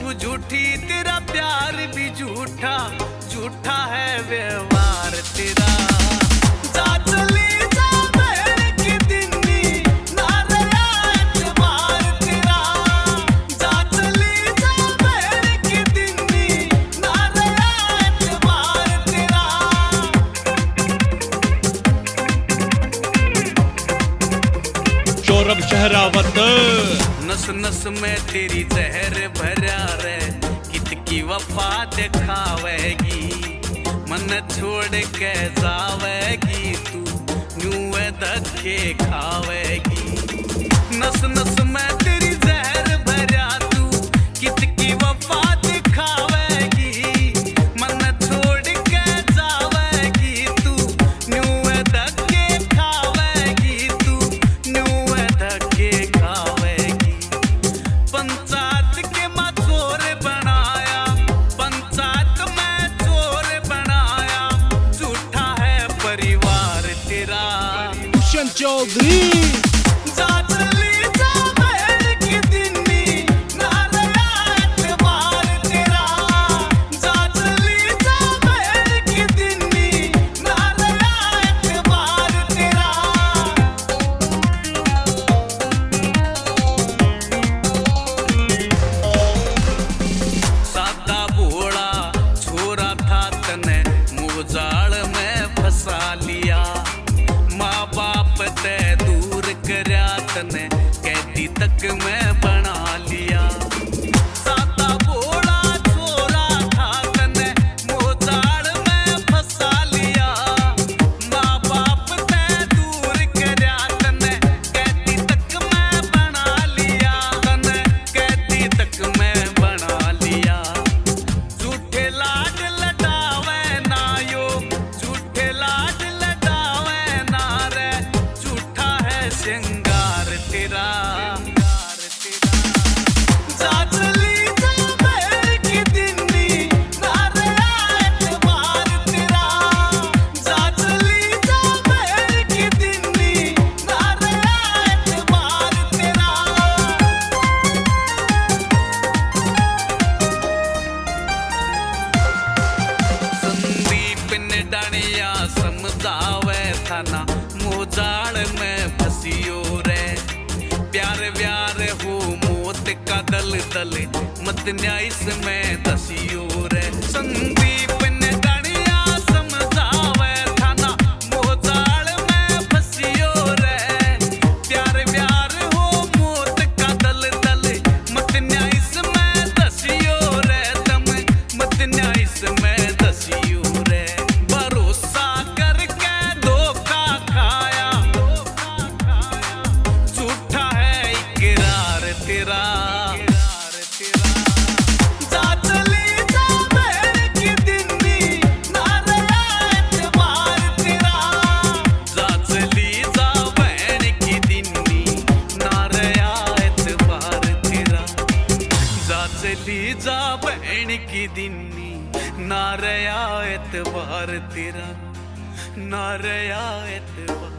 तू झूठी तेरा प्यार भी झूठा, झूठा है व्यवहार तेरा। जा चली जा बहन की दिन्नी, ना रहा एतबार तेरा। जा चली जा बहन की दिन्नी, ना रहा एतबार तेरा। शोरब शहरावत नस नस में तेरी जहर भरा रे, कित की वफा दिखावेगी। मन छोड़ के जावेगी तू, यूं धक्के खावेगी। नस नस में तेरी जहर भरा तू, कित की वफा दिखावेगी। मन छोड़ के जावेगी तू, यूं धक्के खावेगी तू, यूं धक्के खावेगी। पंचायत के मां चोर बनाया, पंचायत में चोर बनाया। झूठा है परिवार तेरा। दुष्यंत चौधरी जा चली जा बहन की दिन्नी, ना रहा एतबार तेरा। जा चली जा बहन की दिन्नी, ना रहा एतबार तेरा। सादा भोला छोरा था तने मुजाल में फंसा लिया। माँ बाप ते दूर करया तने कैदी तक में बना लिया। सादा भोला छोरा था तने मुजाल में फंसा लिया। माँ बाप ते दूर करया तने कैदी तक में बना लिया। तने कैदी तक में बना लिया। झूठे लाड लटावे ना यो, झूठे लाड लटावे ना रे। झूठा है श्रृंगार तेरा। जा चली जा बहन की दिन्नी, ना रहा एतबार तेरा। जा चली जा बहन की दिन्नी, ना रहा एतबार तेरा। संदीप ने डानिया समझावे था ना, मोजाल में फंसियो रे। प्यार व्यार हो मौत का दल दल, मत न्याय में दसियो रे। संदीप ने डानिया समझावे था ना, मोजाल में फंसियो रे। प्यार व्यार हो मौत का दल दल, मत न्याय में दसियो रे। तम मत न्याय में दसियो रे। भरोसा करके धोखा खाया, झूठा है इकरार तेरा। जा चली जा बहन की दिन्नी, ना रहा एतबार तेरा। जा चली जा बहन की दिन्नी, ना रहा एतबार तेरा। जा चली जा बहन की दिन्नी, ना रहा एतबार तेरा। ना रहा एतबार।